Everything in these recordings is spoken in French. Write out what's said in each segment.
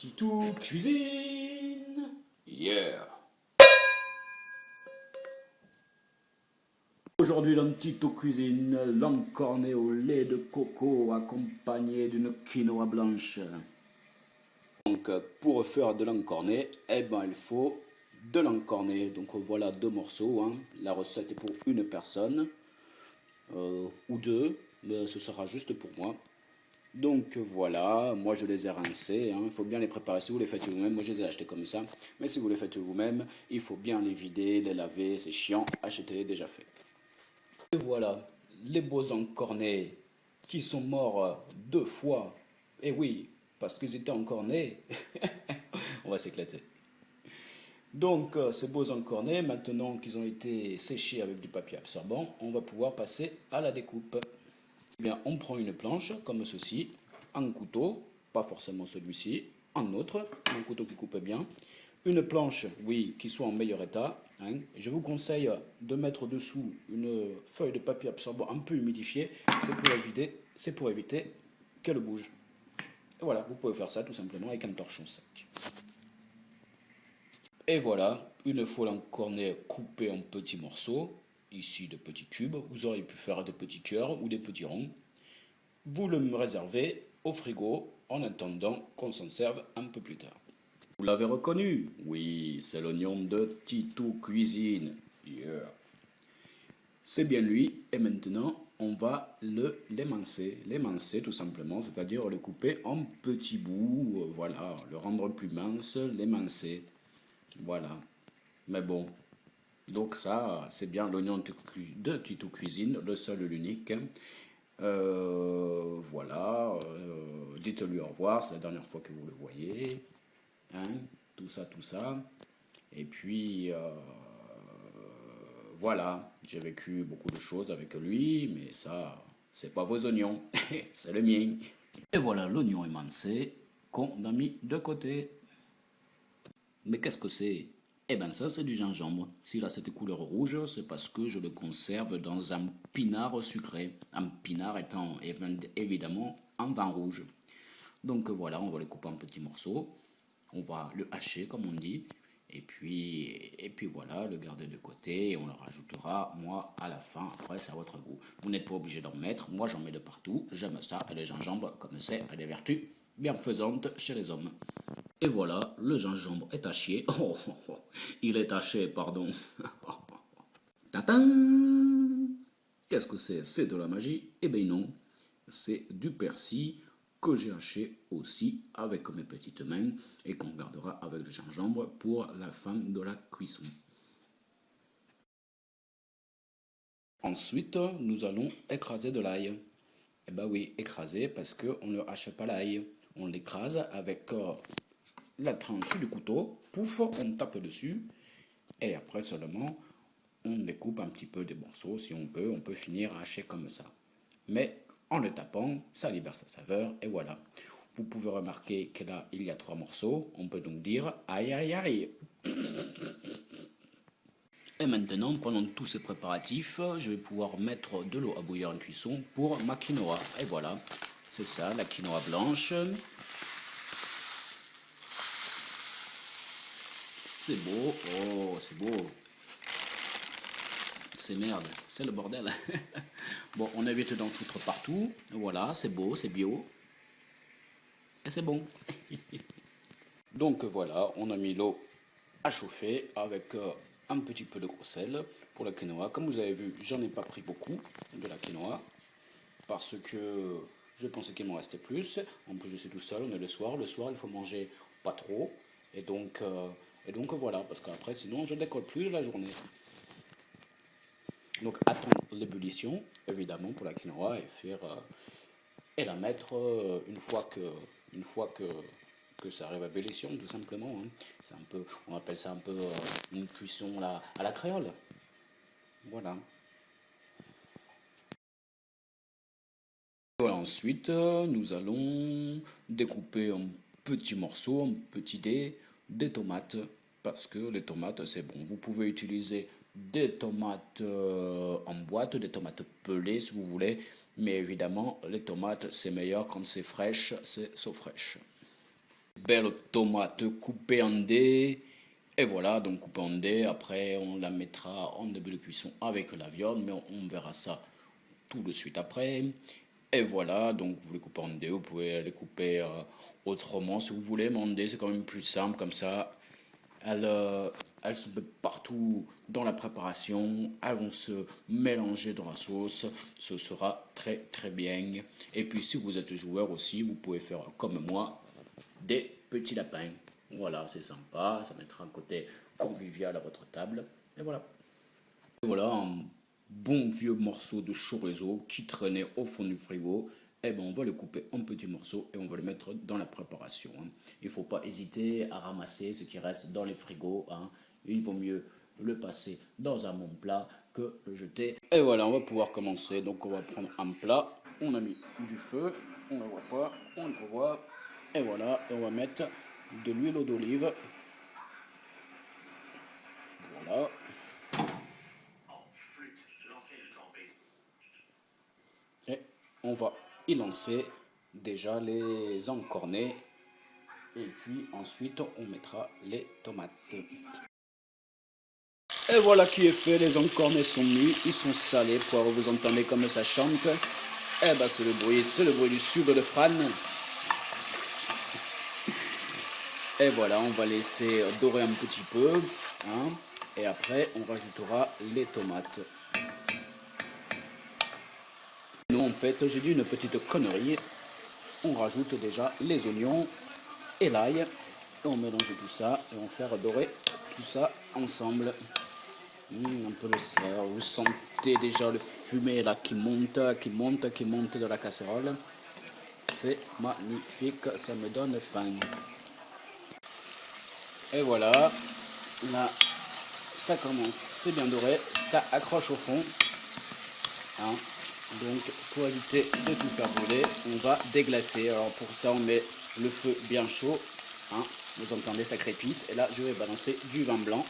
Titou Cuisine. Yeah. Aujourd'hui dans Titou Cuisine, langue cornée au lait de coco accompagné d'une quinoa blanche. Donc pour faire de langue cornée, il faut de langue cornée. Donc voilà deux morceaux. La recette est pour une personne ou deux, mais ce sera juste pour moi. Donc voilà, moi je les ai rincés, il faut bien les préparer si vous les faites vous-même, moi je les ai achetés comme ça, mais si vous les faites vous-même, il faut bien les vider, les laver, c'est chiant, achetez-les déjà faits. Et voilà, les beaux encornés qui sont morts deux fois, et oui, parce qu'ils étaient encornés, on va s'éclater. Donc ces beaux encornés, maintenant qu'ils ont été séchés avec du papier absorbant, on va pouvoir passer à la découpe. Eh bien, on prend une planche comme ceci, un couteau, pas forcément celui-ci, un autre, un couteau qui coupe bien, une planche, oui, qui soit en meilleur état. Je vous conseille de mettre dessous une feuille de papier absorbant un peu humidifiée, c'est pour éviter qu'elle bouge. Et voilà, vous pouvez faire ça tout simplement avec un torchon sec. Et voilà, une fois l'encornet coupé en petits morceaux, ici de petits cubes, vous auriez pu faire des petits cœurs ou des petits ronds. Vous le réservez au frigo en attendant qu'on s'en serve un peu plus tard. Vous l'avez reconnu? Oui, c'est l'oignon de Titou Cuisine. Yeah. C'est bien lui. Et maintenant, on va l'émincer. L'émincer tout simplement, c'est-à-dire le couper en petits bouts. Voilà, le rendre plus mince, l'émincer. Voilà. Mais bon, donc ça, c'est bien l'oignon de Titou Cuisine, le seul et l'unique. Voilà, dites-lui au revoir, c'est la dernière fois que vous le voyez. Tout ça, tout ça. Et puis, voilà, j'ai vécu beaucoup de choses avec lui, mais ça, c'est pas vos oignons, c'est le mien. Et voilà l'oignon émincé qu'on a mis de côté. Mais qu'est-ce que c'est? Eh bien ça c'est du gingembre. S'il a cette couleur rouge, c'est parce que je le conserve dans un pinard sucré. Un pinard étant évidemment un vin rouge. Donc voilà, on va le couper en petits morceaux. On va le hacher comme on dit. Et puis voilà, le garder de côté. Et on le rajoutera, moi, à la fin. Après, c'est à votre goût. Vous n'êtes pas obligé d'en mettre. Moi, j'en mets de partout. J'aime ça. Et le gingembre, comme c'est, a des vertus bienfaisantes chez les hommes. Et voilà, le gingembre est haché. Il est haché, pardon. Tintin! Qu'est-ce que c'est? C'est de la magie? Eh bien non, c'est du persil que j'ai haché aussi avec mes petites mains et qu'on gardera avec le gingembre pour la fin de la cuisson. Ensuite, nous allons écraser de l'ail. Eh bien oui, écraser parce qu'on ne hache pas l'ail. On l'écrase avec la tranche du couteau, pouf, on tape dessus, et après seulement, on découpe un petit peu des morceaux, si on peut finir à hacher comme ça. Mais en le tapant, ça libère sa saveur, et voilà. Vous pouvez remarquer que là, il y a 3 morceaux, on peut donc dire aïe aïe aïe. Et maintenant, pendant tous ces préparatifs, je vais pouvoir mettre de l'eau à bouillir en cuisson pour ma quinoa. Et voilà, c'est ça, la quinoa blanche. C'est beau, oh c'est beau. C'est merde, c'est le bordel. Bon, on évite d'en foutre partout. Voilà, c'est beau, c'est bio. Et c'est bon. Donc voilà, on a mis l'eau à chauffer avec un petit peu de gros sel pour la quinoa. Comme vous avez vu, j'en ai pas pris beaucoup de la quinoa parce que je pensais qu'il m'en restait plus. En plus, je suis tout seul, on est le soir. Le soir, il faut manger pas trop. Et donc voilà, parce qu'après, sinon, je décolle plus de la journée. Donc attendre l'ébullition, évidemment, pour la quinoa et la mettre une fois que ça arrive à ébullition, tout simplement. C'est un peu, on appelle ça un peu une cuisson à la créole. Voilà. Voilà, ensuite, nous allons découper en petits morceaux, en petits dés, des tomates, parce que les tomates, c'est bon. Vous pouvez utiliser des tomates en boîte, des tomates pelées si vous voulez, mais évidemment, les tomates, c'est meilleur quand c'est fraîche, c'est so fraîche. belle tomate coupée en dés. Et voilà, donc coupée en dés. Après, on la mettra en début de cuisson avec la viande, mais on verra ça tout de suite après. Et voilà, donc vous les coupez en dés, vous pouvez les couper autrement si vous voulez, mais en dés c'est quand même plus simple comme ça. Elles se mettent partout dans la préparation, elles vont se mélanger dans la sauce, ce sera très très bien. Et puis si vous êtes joueur aussi, vous pouvez faire comme moi, des petits lapins. Voilà, c'est sympa, ça mettra un côté convivial à votre table. Et voilà. Et voilà un bon vieux morceau de chorizo qui traînait au fond du frigo. Eh ben, on va le couper en petits morceaux et on va le mettre dans la préparation. Il ne faut pas hésiter à ramasser ce qui reste dans les frigos. Il vaut mieux le passer dans un bon plat que le jeter. Et voilà, on va pouvoir commencer. Donc on va prendre un plat. On a mis du feu. On ne le voit pas. On le revoit. Et voilà, et on va mettre de l'huile d'olive. Voilà. Et on va y lancer déjà les encornets. Et puis ensuite, on mettra les tomates. Et voilà qui est fait, les encornets sont mis, ils sont salés, poivrés, vous entendez comme ça chante. Eh ben c'est le bruit du sud de Fran. Et voilà, on va laisser dorer un petit peu. Et après, on rajoutera les tomates. Nous, en fait, j'ai dit une petite connerie. On rajoute déjà les oignons et l'ail. Et on mélange tout ça et on fait dorer tout ça ensemble. Un peu le sel. Vous sentez déjà le fumée là qui monte de la casserole. C'est magnifique, ça me donne faim. Et voilà, là, ça commence, c'est bien doré, ça accroche au fond. Donc, pour éviter de tout faire brûler, on va déglacer. Alors pour ça, on met le feu bien chaud. Vous entendez, ça crépite. Et là, je vais balancer du vin blanc.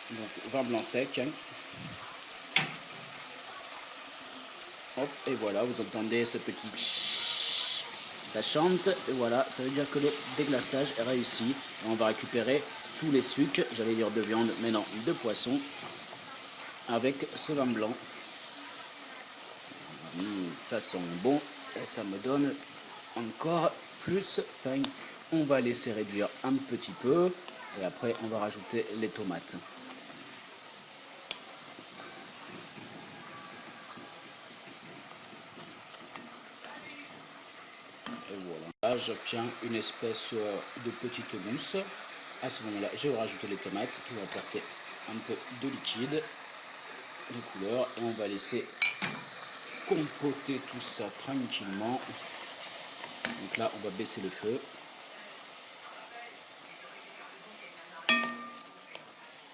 Donc, vin blanc sec. Hop, et voilà, vous entendez ce petit chut, ça chante. Et voilà, ça veut dire que le déglaçage est réussi. Et on va récupérer tous les sucs, j'allais dire de viande, mais non, de poisson, avec ce vin blanc. Ça sent bon et ça me donne encore plus faim. On va laisser réduire un petit peu et après on va rajouter les tomates. Et voilà, là j'obtiens une espèce de petite mousse. À ce moment-là, je vais rajouter les tomates qui vont apporter un peu de liquide, de couleur, et on va laisser compoter tout ça tranquillement. Donc là, on va baisser le feu.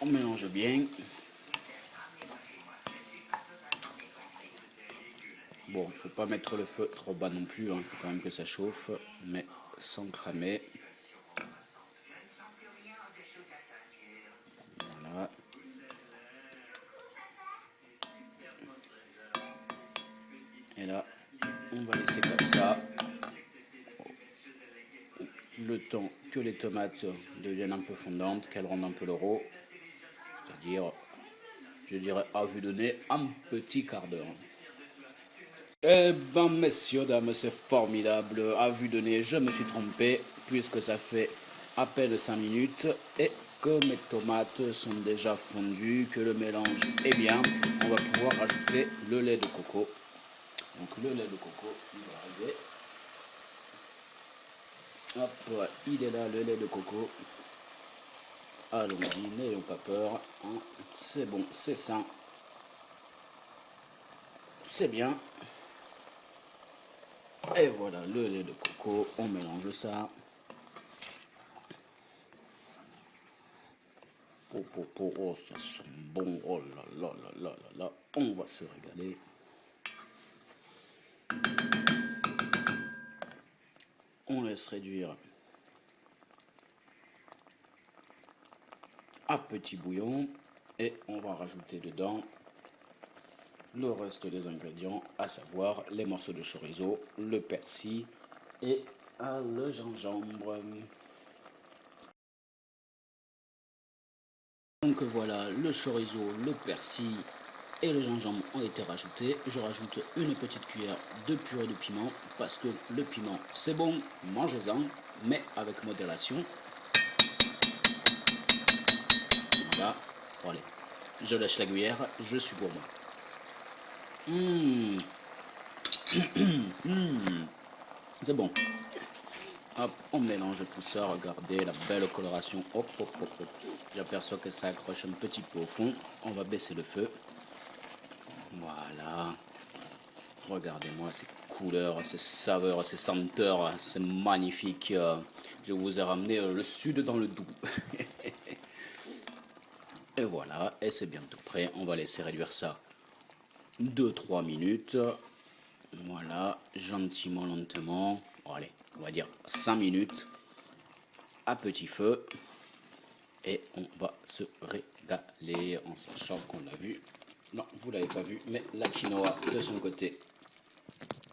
On mélange bien. Bon, il ne faut pas mettre le feu trop bas non plus, il faut quand même que ça chauffe, mais sans cramer. Voilà. Et là, on va laisser comme ça le temps que les tomates deviennent un peu fondantes, qu'elles rendent un peu le rôti, c'est-à-dire, je dirais à vue de nez, un petit quart d'heure. Eh ben, messieurs, dames, c'est formidable. À vue de nez, je me suis trompé, puisque ça fait à peine 5 minutes et que mes tomates sont déjà fondues, que le mélange est bien. On va pouvoir rajouter le lait de coco. Donc le lait de coco, il va arriver. Hop, il est là, le lait de coco. Allons-y, n'ayons pas peur. C'est bon, c'est sain. C'est bien. Et voilà, le lait de coco, on mélange ça. Oh, ça sent bon. Oh là là là là là là. On va se régaler. On laisse réduire à petit bouillon. Et on va rajouter dedans le reste des ingrédients, à savoir les morceaux de chorizo, le persil et le gingembre. Donc voilà, le chorizo, le persil et le gingembre ont été rajoutés. Je rajoute une petite cuillère de purée de piment parce que le piment c'est bon, mangez-en, mais avec modération. Voilà, bon, allez, je lâche la cuillère, je suis gourmand. C'est bon. Hop, on mélange tout ça, regardez la belle coloration. Hop, hop, hop, hop. J'aperçois que ça accroche un petit peu au fond. On va baisser le feu. Voilà. Regardez-moi ces couleurs, ces saveurs, ces senteurs. C'est magnifique. Je vous ai ramené le sud dans le Doubs. Et voilà, et c'est bientôt prêt. On va laisser réduire ça 2-3 minutes. Voilà, gentiment, lentement. Bon, allez, on va dire 5 minutes à petit feu. Et on va se régaler en sachant qu'on a vu. Non, vous l'avez pas vu, mais la quinoa de son côté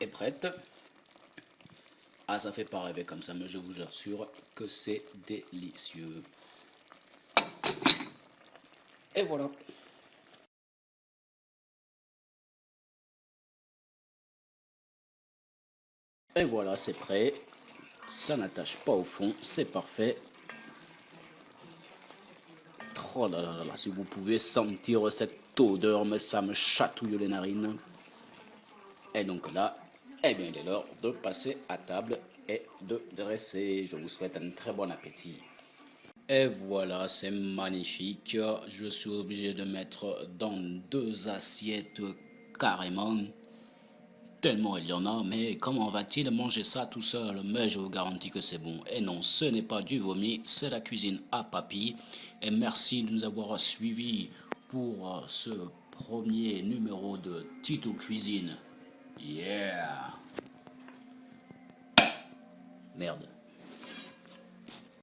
est prête. Ah, ça fait pas rêver comme ça, mais je vous assure que c'est délicieux. Et voilà. Et voilà, c'est prêt. Ça n'attache pas au fond, c'est parfait. Oh là là là là, si vous pouvez sentir cette odeur, mais ça me chatouille les narines. Et donc là, eh bien, il est l'heure de passer à table et de dresser. Je vous souhaite un très bon appétit. Et voilà, c'est magnifique. Je suis obligé de mettre dans 2 assiettes carrément. Tellement il y en a, mais comment va-t-il manger ça tout seul? Mais je vous garantis que c'est bon. Et non, ce n'est pas du vomi, c'est la cuisine à papy. Et merci de nous avoir suivis pour ce premier numéro de Tito Cuisine. Yeah! Merde.